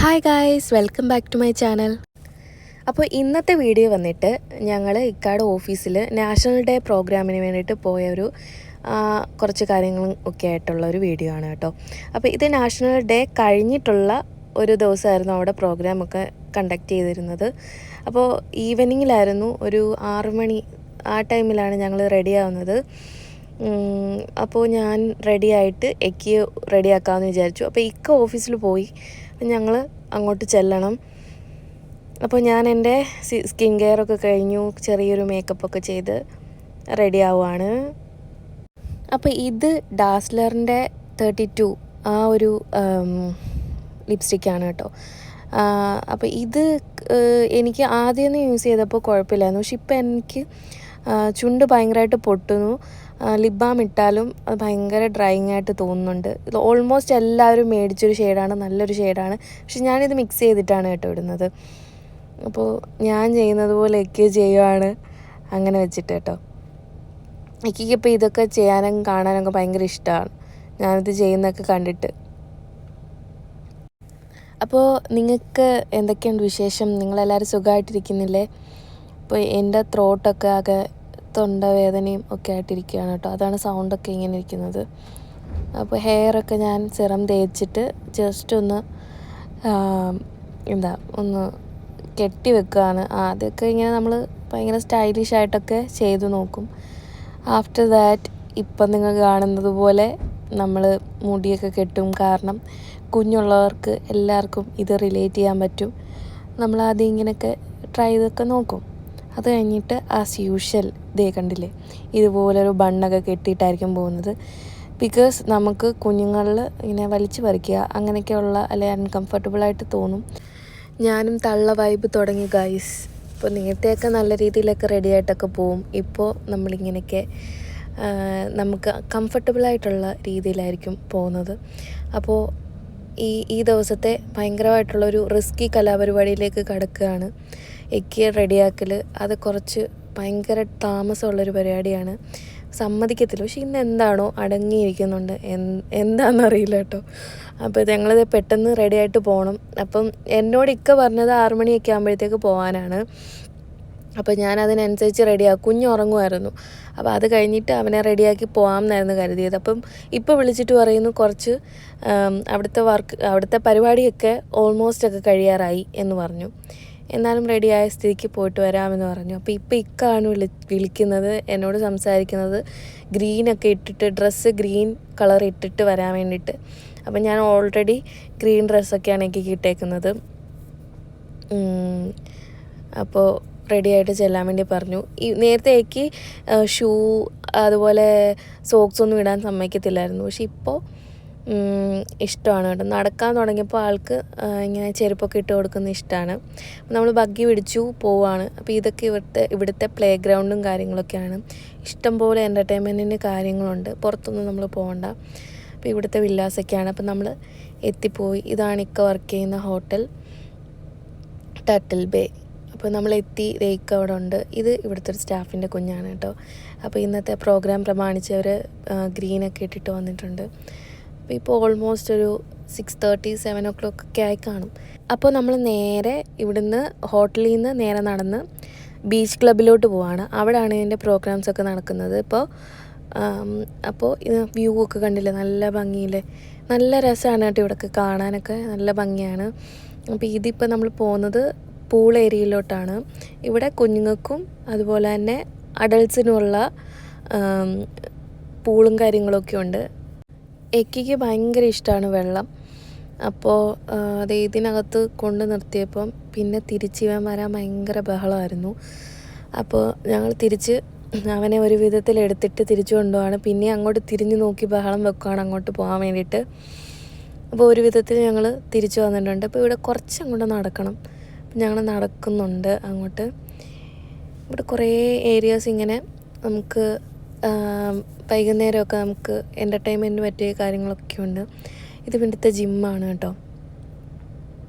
Hi guys, welcome back to my channel. അപ്പോൾ ഇന്നത്തെ video വന്നിട്ട് ഞങ്ങൾ ഇക്കാട് ഓഫീസിൽ നാഷണൽ ഡേ പ്രോഗ്രാമിന് വേണ്ടിയിട്ട് പോയൊരു കുറച്ച് കാര്യങ്ങളും ഒക്കെ ആയിട്ടുള്ള ഒരു വീഡിയോ ആണ് കേട്ടോ. അപ്പോൾ ഇത് നാഷണൽ ഡേ കഴിഞ്ഞിട്ടുള്ള ഒരു ദിവസമായിരുന്നു അവിടെ പ്രോഗ്രാമൊക്കെ കണ്ടക്ട് ചെയ്തിരുന്നത്. അപ്പോൾ ഈവനിങ്ങിലായിരുന്നു, ഒരു 6 മണി ആ ടൈമിലാണ് ഞങ്ങൾ റെഡി ആവുന്നത്. അപ്പോൾ ഞാൻ റെഡിയായിട്ട് എക്ക് റെഡിയാക്കാമെന്ന് വിചാരിച്ചു. അപ്പോൾ ഇക്ക ഓഫീസിൽ പോയി, ഞങ്ങൾ അങ്ങോട്ട് ചെല്ലണം. അപ്പോൾ ഞാൻ എൻ്റെ സ്കിൻ കെയറൊക്കെ കഴിഞ്ഞു, ചെറിയൊരു മേക്കപ്പൊക്കെ ചെയ്ത് റെഡി ആവുകയാണ്. അപ്പോൾ ഇത് ഡാസ്ലറിൻ്റെ 32 ആ ഒരു ലിപ്സ്റ്റിക്കാണ് കേട്ടോ. അപ്പോൾ ഇത് എനിക്ക് ആദ്യമൊന്നും യൂസ് ചെയ്തപ്പോൾ കുഴപ്പമില്ലായിരുന്നു, പക്ഷെ ഇപ്പം എനിക്ക് ചുണ്ട് ഭയങ്കരമായിട്ട് പൊട്ടുന്നു. ലിപ് ബാം ഇട്ടാലും അത് ഭയങ്കര ഡ്രൈയിങ് ആയിട്ട് തോന്നുന്നുണ്ട്. ഇത് ഓൾമോസ്റ്റ് എല്ലാവരും മേടിച്ചൊരു ഷെയ്ഡാണ്, നല്ലൊരു ഷെയ്ഡാണ്, പക്ഷെ ഞാനിത് മിക്സ് ചെയ്തിട്ടാണ് കേട്ടോ ഇടുന്നത്. അപ്പോൾ ഞാൻ ചെയ്യുന്നത് പോലെ ഒക്കെ ചെയ്യുവാണ് അങ്ങനെ വെച്ചിട്ട് കേട്ടോ. എനിക്കിപ്പോൾ ഇതൊക്കെ ചെയ്യാനും കാണാനൊക്കെ ഭയങ്കര ഇഷ്ടമാണ്, ഞാനിത് ചെയ്യുന്നതൊക്കെ കണ്ടിട്ട്. അപ്പോൾ നിങ്ങൾക്ക് എന്തൊക്കെയുണ്ട് വിശേഷം? നിങ്ങളെല്ലാവരും സുഖമായിട്ടിരിക്കുന്നില്ലേ? അപ്പോൾ എൻ്റെ ത്രോട്ടൊക്കെ ആകെ തൊണ്ടവേദനയും ഒക്കെ ആയിട്ടിരിക്കുകയാണ് കേട്ടോ, അതാണ് സൗണ്ടൊക്കെ ഇങ്ങനെ ഇരിക്കുന്നത്. അപ്പോൾ ഹെയറൊക്കെ ഞാൻ സിറം തേച്ചിട്ട് ജസ്റ്റ് ഒന്ന് ഒന്ന് കെട്ടി വെക്കുകയാണ്. ആദ്യമൊക്കെ ഇങ്ങനെ നമ്മൾ ഭയങ്കര സ്റ്റൈലിഷ് ആയിട്ടൊക്കെ ചെയ്തു നോക്കും. ആഫ്റ്റർ ദാറ്റ് ഇപ്പം നിങ്ങൾ കാണുന്നത് പോലെ നമ്മൾ മുടിയൊക്കെ കെട്ടും. കാരണം കുഞ്ഞുള്ളവർക്ക് എല്ലാവർക്കും ഇത് റിലേറ്റ് ചെയ്യാൻ പറ്റും. നമ്മളാദ്യം ഇങ്ങനെയൊക്കെ ട്രൈ ചെയ്തൊക്കെ നോക്കും. അത് കഴിഞ്ഞിട്ട് ആസ് യൂഷ്വൽ ദേ കണ്ടില്ലേ, ഇതുപോലൊരു ബണ്ണൊക്കെ കെട്ടിയിട്ടായിരിക്കും പോകുന്നത്. ബിക്കോസ് നമുക്ക് കുഞ്ഞുങ്ങളിൽ ഇങ്ങനെ വലിച്ചു പറിക്കുക അങ്ങനെയൊക്കെയുള്ള അല്ലെ അൺകംഫർട്ടബിളായിട്ട് തോന്നും. ഞാനും തള്ള വൈബ് തുടങ്ങി ഗൈസ്. ഇപ്പോൾ നേരത്തെയൊക്കെ നല്ല രീതിയിലൊക്കെ റെഡി ആയിട്ടൊക്കെ പോവും. ഇപ്പോൾ നമ്മളിങ്ങനെയൊക്കെ നമുക്ക് കംഫർട്ടബിളായിട്ടുള്ള രീതിയിലായിരിക്കും പോകുന്നത്. അപ്പോൾ ഈ ദിവസത്തെ ഭയങ്കരമായിട്ടുള്ളൊരു റിസ്കി കലാപരിപാടിയിലേക്ക് കടക്കുകയാണ്. എക്ക് റെഡിയാക്കൽ അത് കുറച്ച് ഭയങ്കര താമസമുള്ളൊരു പരിപാടിയാണ്, സമ്മതിക്കത്തില്ല. പക്ഷെ ഇന്ന് എന്താണോ അടങ്ങിയിരിക്കുന്നുണ്ട്, എന്താണെന്നറിയില്ല കേട്ടോ. അപ്പോൾ ഞങ്ങളത് പെട്ടെന്ന് റെഡിയായിട്ട് പോകണം. അപ്പം എന്നോട് ഇക്ക പറഞ്ഞത് 6 മണിയൊക്കെ ആകുമ്പോഴത്തേക്ക് പോകാനാണ്. അപ്പോൾ ഞാൻ അതിനനുസരിച്ച് റെഡിയാക്കും. കുഞ്ഞ് ഉറങ്ങുമായിരുന്നു, അപ്പോൾ അത് കഴിഞ്ഞിട്ട് അവനെ റെഡിയാക്കി പോകാമെന്നായിരുന്നു കരുതിയത്. അപ്പം ഇപ്പോൾ വിളിച്ചിട്ട് പറയുന്നു കുറച്ച് അവിടുത്തെ പരിപാടിയൊക്കെ ഓൾമോസ്റ്റ് ഒക്കെ കഴിയാറായി എന്ന് പറഞ്ഞു. എന്നാലും റെഡിയായ സ്ഥിതിക്ക് പോയിട്ട് വരാമെന്ന് പറഞ്ഞു. അപ്പോൾ ഇപ്പോൾ ഇക്കാണ് വിളിക്കുന്നത്, എന്നോട് സംസാരിക്കുന്നത് ഗ്രീനൊക്കെ ഇട്ടിട്ട്, ഡ്രസ്സ് ഗ്രീൻ കളർ ഇട്ടിട്ട് വരാൻ വേണ്ടിയിട്ട്. അപ്പം ഞാൻ ഓൾറെഡി ഗ്രീൻ ഡ്രസ്സൊക്കെയാണ് എനിക്ക് ഇട്ടേക്കുന്നത്. അപ്പോൾ റെഡിയായിട്ട് ചെല്ലാൻ വേണ്ടി പറഞ്ഞു. നേരത്തേക്ക് ഷൂ അതുപോലെ സോക്സ് ഒന്നും ഇടാൻ സമ്മതിക്കത്തില്ലായിരുന്നു, പക്ഷെ ഇപ്പോൾ ഇഷ്ടമാണ് കേട്ടോ. നടക്കാൻ തുടങ്ങിയപ്പോൾ ആൾക്ക് ഇങ്ങനെ ചെരുപ്പൊക്കെ ഇട്ട് കൊടുക്കുന്ന ഇഷ്ടമാണ്. നമ്മൾ ബഗ്ഗി പിടിച്ചു പോവാണ്. അപ്പോൾ ഇതൊക്കെ ഇവിടുത്തെ പ്ലേ ഗ്രൗണ്ടും കാര്യങ്ങളൊക്കെയാണ്. ഇഷ്ടംപോലെ എൻ്റർടൈൻമെൻറ്റിന് കാര്യങ്ങളുണ്ട്, പുറത്തൊന്നും നമ്മൾ പോകണ്ട. അപ്പോൾ ഇവിടുത്തെ വില്ലാസൊക്കെയാണ്. അപ്പോൾ നമ്മൾ എത്തിപ്പോയി. ഇതാണ് ഇക്ക വർക്ക് ചെയ്യുന്ന ഹോട്ടൽ, ടട്ടിൽ ബേ. അപ്പോൾ നമ്മൾ എത്തി, ഇക്ക അവിടെ ഉണ്ട്. ഇത് ഇവിടുത്തെ ഒരു സ്റ്റാഫിൻ്റെ കുഞ്ഞാണ് കേട്ടോ. അപ്പോൾ ഇന്നത്തെ പ്രോഗ്രാം പ്രമാണിച്ച് അവർ ഗ്രീനൊക്കെ ഇട്ടിട്ട് വന്നിട്ടുണ്ട്. അപ്പോൾ ഇപ്പോൾ ഓൾമോസ്റ്റ് ഒരു 6:30, 7 o'clock ഒക്കെ ആയി കാണും. അപ്പോൾ നമ്മൾ നേരെ ഇവിടുന്ന് ഹോട്ടലിൽ നിന്ന് നേരെ നടന്ന് ബീച്ച് ക്ലബിലോട്ട് പോവാണ്. അവിടെയാണ് ഇതിൻ്റെ പ്രോഗ്രാംസൊക്കെ നടക്കുന്നത്. അപ്പോൾ വ്യൂ ഒക്കെ കണ്ടില്ലേ, നല്ല ഭംഗിയില്ലേ, നല്ല രസമാണ് കേട്ടോ. ഇവിടെയൊക്കെ കാണാനൊക്കെ നല്ല ഭംഗിയാണ്. അപ്പോൾ ഇതിപ്പോൾ നമ്മൾ പോകുന്നത് പൂൾ ഏരിയയിലോട്ടാണ്. ഇവിടെ കുഞ്ഞുങ്ങൾക്കും അതുപോലെ തന്നെ അഡൾട്ട്സിനുമുള്ള പൂളും കാര്യങ്ങളൊക്കെ ഉണ്ട്. എക്കിക്ക് ഭയങ്കര ഇഷ്ടമാണ് വെള്ളം. അപ്പോൾ അത് ഇതിനകത്ത് കൊണ്ട് നിർത്തിയപ്പം പിന്നെ തിരിച്ച് വരാൻ ഭയങ്കര ബഹളമായിരുന്നു. അപ്പോൾ ഞങ്ങൾ തിരിച്ച് അവനെ ഒരു വിധത്തിൽ എടുത്തിട്ട് തിരിച്ചു കൊണ്ടുപോവാണ്. പിന്നെ അങ്ങോട്ട് തിരിഞ്ഞു നോക്കി ബഹളം വെക്കുകയാണ് അങ്ങോട്ട് പോകാൻ വേണ്ടിയിട്ട്. അപ്പോൾ ഒരു വിധത്തിൽ ഞങ്ങൾ തിരിച്ചു വന്നിട്ടുണ്ട്. അപ്പോൾ ഇവിടെ കുറച്ചങ്ങോട്ട് നടക്കണം. ഞങ്ങൾ നടക്കുന്നുണ്ട് അങ്ങോട്ട്. ഇവിടെ കുറേ ഏരിയാസ് ഇങ്ങനെ നമുക്ക് വൈകുന്നേരമൊക്കെ നമുക്ക് എൻ്റർടൈൻമെൻറ്റിന് പറ്റിയ കാര്യങ്ങളൊക്കെ ഉണ്ട്. ഇത് ഇവിടുത്തെ ജിമ്മാണ് കേട്ടോ.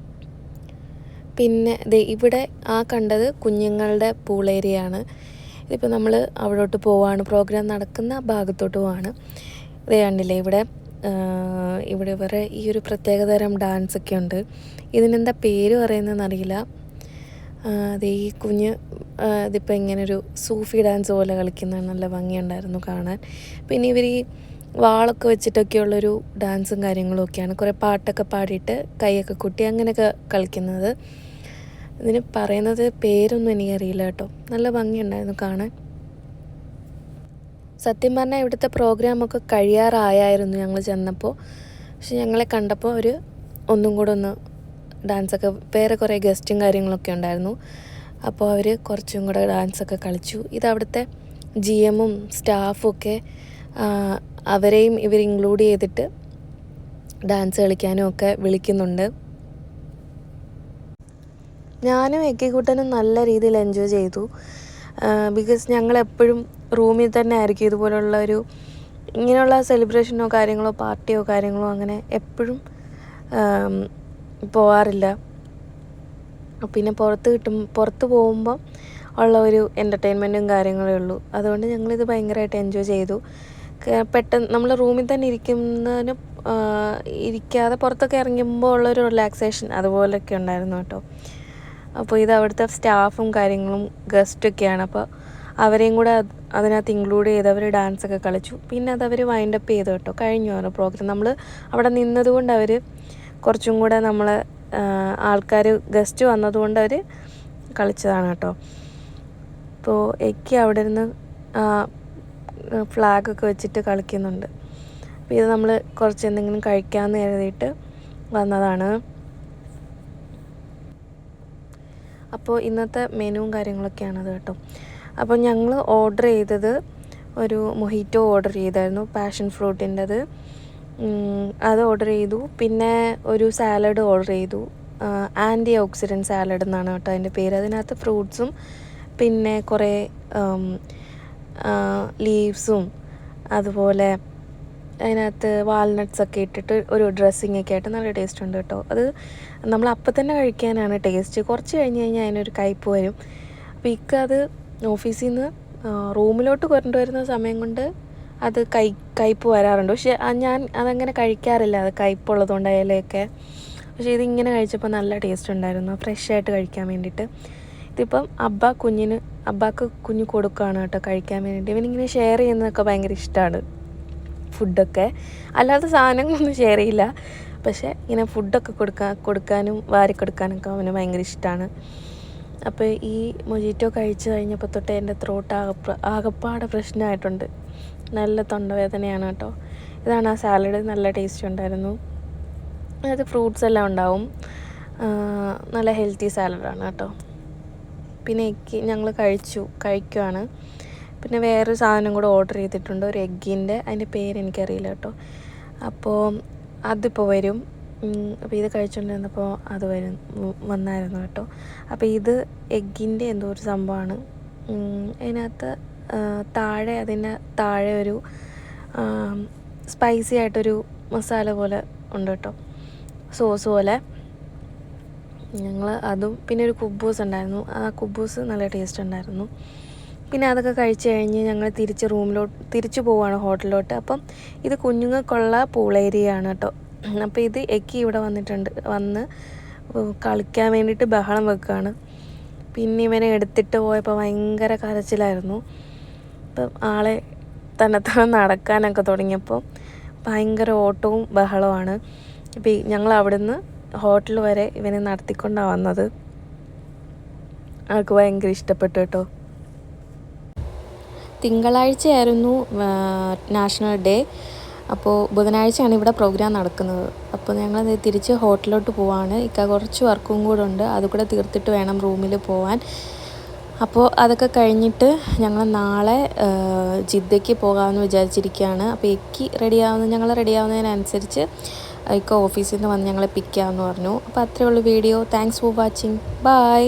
പിന്നെ ഇവിടെ കണ്ടത് കുഞ്ഞുങ്ങളുടെ പൂൾ ഏരിയയാണ്. ഇതിപ്പോൾ നമ്മൾ അവിടോട്ട് പോവാണ്, പ്രോഗ്രാം നടക്കുന്ന ഭാഗത്തോട്ട് പോവാണ്. ഇത് കണ്ടില്ലേ, ഇവിടെ ഇവിടെ വേറെ ഈ ഒരു പ്രത്യേകതരം ഡാൻസൊക്കെ ഉണ്ട്. ഇതിനെന്താ പേര് പറയുന്നതെന്ന് അറിയില്ല. അത് ഈ കുഞ്ഞ് ഇതിപ്പോൾ ഇങ്ങനൊരു സൂഫി ഡാൻസ് പോലെ കളിക്കുന്നത് നല്ല ഭംഗിയുണ്ടായിരുന്നു കാണാൻ. പിന്നെ ഇവർ ഈ വാളൊക്കെ വെച്ചിട്ടൊക്കെയുള്ളൊരു ഡാൻസും കാര്യങ്ങളും ഒക്കെയാണ്. കുറേ പാട്ടൊക്കെ പാടിയിട്ട് കൈയൊക്കെ കൊട്ടി അങ്ങനെയൊക്കെ കളിക്കുന്നത്. ഇതിന് പറയുന്നത് പേരൊന്നും എനിക്കറിയില്ല കേട്ടോ. നല്ല ഭംഗിയുണ്ടായിരുന്നു കാണാൻ. സത്യം പറഞ്ഞാൽ ഇവിടുത്തെ പ്രോഗ്രാമൊക്കെ കഴിയാറായായിരുന്നു ഞങ്ങൾ ചെന്നപ്പോൾ. പക്ഷെ ഞങ്ങളെ കണ്ടപ്പോൾ ഒന്നും കൂടെ ഒന്ന് ഡാൻസൊക്കെ വേറെ കുറേ ഗസ്റ്റും കാര്യങ്ങളൊക്കെ ഉണ്ടായിരുന്നു. അപ്പോൾ അവർ കുറച്ചും കൂടെ ഡാൻസൊക്കെ കളിച്ചു. ഇത് അവിടുത്തെ GMും സ്റ്റാഫും ഒക്കെ അവരെയും ഇവർ ഇൻക്ലൂഡ് ചെയ്തിട്ട് ഡാൻസ് കളിക്കാനും ഒക്കെ വിളിക്കുന്നുണ്ട്. ഞാനും എക്കിക്കുട്ടനും നല്ല രീതിയിൽ എൻജോയ് ചെയ്തു. ബിക്കോസ് ഞങ്ങളെപ്പോഴും റൂമിൽ തന്നെ ആയിരിക്കും. ഇങ്ങനെയുള്ള സെലിബ്രേഷനോ കാര്യങ്ങളോ പാർട്ടിയോ കാര്യങ്ങളോ അങ്ങനെ എപ്പോഴും പോവാറില്ല. പിന്നെ പുറത്ത് പോകുമ്പോൾ ഉള്ള ഒരു എൻ്റർടൈൻമെൻറ്റും കാര്യങ്ങളേ ഉള്ളൂ. അതുകൊണ്ട് ഞങ്ങളിത് ഭയങ്കരമായിട്ട് എൻജോയ് ചെയ്തു. പെട്ടെന്ന് നമ്മൾ റൂമിൽ തന്നെ ഇരിക്കാതെ പുറത്തൊക്കെ ഇറങ്ങുമ്പോൾ ഉള്ളൊരു റിലാക്സേഷൻ അതുപോലെയൊക്കെ ഉണ്ടായിരുന്നു കേട്ടോ. അപ്പോൾ ഇത് അവിടുത്തെ സ്റ്റാഫും കാര്യങ്ങളും ഗസ്റ്റൊക്കെയാണ്. അപ്പോൾ അവരെയും കൂടെ അതിനകത്ത് ഇൻക്ലൂഡ് ചെയ്ത് അവർ ഡാൻസൊക്കെ കളിച്ചു. പിന്നെ അതവർ വൈൻഡപ്പ് ചെയ്തു കേട്ടോ. കഴിഞ്ഞു അവരുടെ പ്രോഗ്രാം. നമ്മൾ അവിടെ നിന്നതുകൊണ്ട് അവർ കുറച്ചും കൂടെ ആൾക്കാർ ഗസ്റ്റ് വന്നതുകൊണ്ട് അവർ കളിച്ചതാണ് കേട്ടോ. അപ്പോൾ എക്കി അവിടെ നിന്ന് ഫ്ലാഗൊക്കെ വെച്ചിട്ട് കളിക്കുന്നുണ്ട്. അപ്പോൾ ഇത് നമ്മൾ കുറച്ച് എന്തെങ്കിലും കഴിക്കാമെന്ന് കരുതിയിട്ട് വന്നതാണ്. അപ്പോൾ ഇന്നത്തെ മെനുവും കാര്യങ്ങളൊക്കെയാണത് കേട്ടോ. അപ്പോൾ ഞങ്ങൾ ഓർഡർ ചെയ്തത് ഒരു മൊഹിറ്റോ ഓർഡർ ചെയ്തായിരുന്നു, പാഷൻ ഫ്രൂട്ടിൻ്റെത്. അത് ഓർഡർ ചെയ്തു. പിന്നെ ഒരു സാലഡ് ഓർഡർ ചെയ്തു. ആൻറ്റി ഓക്സിഡൻറ്റ് സാലഡ് എന്നാണ് കേട്ടോ അതിൻ്റെ പേര്. അതിനകത്ത് ഫ്രൂട്ട്സും പിന്നെ കുറേ ലീവ്സും അതുപോലെ അതിനകത്ത് വാൾനട്ട്സൊക്കെ ഇട്ടിട്ട് ഒരു ഡ്രസ്സിങ്ങൊക്കെ ആയിട്ട് നല്ല ടേസ്റ്റ് ഉണ്ട് കേട്ടോ. അത് നമ്മൾ അപ്പം തന്നെ കഴിക്കാനാണ് ടേസ്റ്റ്. കുറച്ച് കഴിഞ്ഞ് കഴിഞ്ഞാൽ അതിനൊരു കയ്പ്പ് വരും. അപ്പോൾ അത് ഓഫീസിൽ നിന്ന് റൂമിലോട്ട് കൊണ്ടുവരുന്ന സമയം കൊണ്ട് അത് കയ്പ്പ് വരാറുണ്ട്. പക്ഷെ ഞാൻ അതങ്ങനെ കഴിക്കാറില്ല, അത് കയ്പ്പുള്ളതുകൊണ്ട് ഇലയൊക്കെ. പക്ഷേ ഇതിങ്ങനെ കഴിച്ചപ്പോൾ നല്ല ടേസ്റ്റ് ഉണ്ടായിരുന്നു, ഫ്രഷായിട്ട് കഴിക്കാൻ വേണ്ടിയിട്ട്. ഇതിപ്പം അബ്ബാക്ക് കുഞ്ഞ് കൊടുക്കുകയാണ് കേട്ടോ കഴിക്കാൻ വേണ്ടിയിട്ട്. ഇവനിങ്ങനെ ഷെയർ ചെയ്യുന്നതൊക്കെ ഭയങ്കര ഇഷ്ടമാണ്, ഫുഡൊക്കെ. അല്ലാത്ത സാധനങ്ങളൊന്നും ഷെയർ ചെയ്യില്ല, പക്ഷേ ഇങ്ങനെ ഫുഡൊക്കെ കൊടുക്കാനും വാരിക്കൊടുക്കാനൊക്കെ അവന് ഭയങ്കര ഇഷ്ടമാണ്. അപ്പോൾ ഈ മൊജിറ്റോ കഴിച്ച് കഴിഞ്ഞപ്പോൾ തൊട്ട് എൻ്റെ ത്രോട്ട് ആകപ്പാടെ പ്രശ്നമായിട്ടുണ്ട്. നല്ല തൊണ്ടവേദനയാണ് കേട്ടോ. ഇതാണ് ആ സാലഡ്, നല്ല ടേസ്റ്റ് ഉണ്ടായിരുന്നു. അതിനകത്ത് ഫ്രൂട്ട്സ് എല്ലാം ഉണ്ടാവും. നല്ല ഹെൽത്തി സാലഡാണ് കേട്ടോ. പിന്നെ ഞങ്ങൾ കഴിക്കുവാണ്. പിന്നെ വേറൊരു സാധനം കൂടെ ഓർഡർ ചെയ്തിട്ടുണ്ട്, ഒരു എഗ്ഗിൻ്റെ. അതിൻ്റെ പേര് എനിക്കറിയില്ല കേട്ടോ. അപ്പോൾ അതിപ്പോൾ വരും. അപ്പോൾ ഇത് കഴിച്ചുകൊണ്ടിരുന്നപ്പോൾ അത് വന്നായിരുന്നു കേട്ടോ. അപ്പോൾ ഇത് എഗ്ഗിൻ്റെ എന്തോ ഒരു സംഭവമാണ്. അതിനകത്ത് അതിന് താഴെ ഒരു സ്പൈസി ആയിട്ടൊരു മസാല പോലെ ഉണ്ട് കേട്ടോ, സോസ് പോലെ. ഞങ്ങൾ അതും പിന്നെ ഒരു കുബൂസ് ഉണ്ടായിരുന്നു. ആ കുബൂസ് നല്ല ടേസ്റ്റ് ഉണ്ടായിരുന്നു. പിന്നെ അതൊക്കെ കഴിച്ച് കഴിഞ്ഞ് ഞങ്ങൾ തിരിച്ചു പോവുകയാണ് ഹോട്ടലിലോട്ട്. അപ്പം ഇത് കുഞ്ഞുങ്ങൾക്കുള്ള പൂൾ ഏരിയയാണ് കേട്ടോ. അപ്പോൾ ഇത് എക്കി ഇവിടെ വന്ന് കളിക്കാൻ വേണ്ടിയിട്ട് ബഹളം വെക്കുകയാണ്. പിന്നെ ഇവനെ എടുത്തിട്ട് പോയപ്പോൾ ഭയങ്കര കരച്ചിലായിരുന്നു. അപ്പം ആളെ തന്നെത്താൻ നടക്കാനൊക്കെ തുടങ്ങിയപ്പോൾ ഭയങ്കര ഓട്ടവും ബഹളമാണ്. ഇപ്പം ഞങ്ങൾ അവിടുന്ന് ഹോട്ടൽ വരെ ഇവനെ നടത്തിക്കൊണ്ടാണ് വന്നത്. ആൾക്ക് ഭയങ്കര ഇഷ്ടപ്പെട്ടു കേട്ടോ. തിങ്കളാഴ്ചയായിരുന്നു നാഷണൽ ഡേ. അപ്പോൾ ബുധനാഴ്ചയാണ് ഇവിടെ പ്രോഗ്രാം നടക്കുന്നത്. അപ്പോൾ ഞങ്ങൾ തിരിച്ച് ഹോട്ടലിലോട്ട് പോവാണ്. കുറച്ച് വർക്കും കൂടെ ഉണ്ട്, അതുകൂടെ തീർത്തിട്ട് വേണം റൂമിൽ പോവാൻ. അപ്പോൾ അതൊക്കെ കഴിഞ്ഞിട്ട് ഞങ്ങൾ നാളെ ജിദ്ദയ്ക്ക് പോകാമെന്ന് വിചാരിച്ചിരിക്കുകയാണ്. അപ്പോൾ ഞങ്ങൾ റെഡിയാവുന്നതിനനുസരിച്ച് ഓഫീസിൽ നിന്ന് വന്ന് ഞങ്ങളെ പിക്ക് ചെയ്യാമെന്ന് പറഞ്ഞു. അപ്പോൾ അത്രയേ ഉള്ളൂ video. Thanks for watching. By.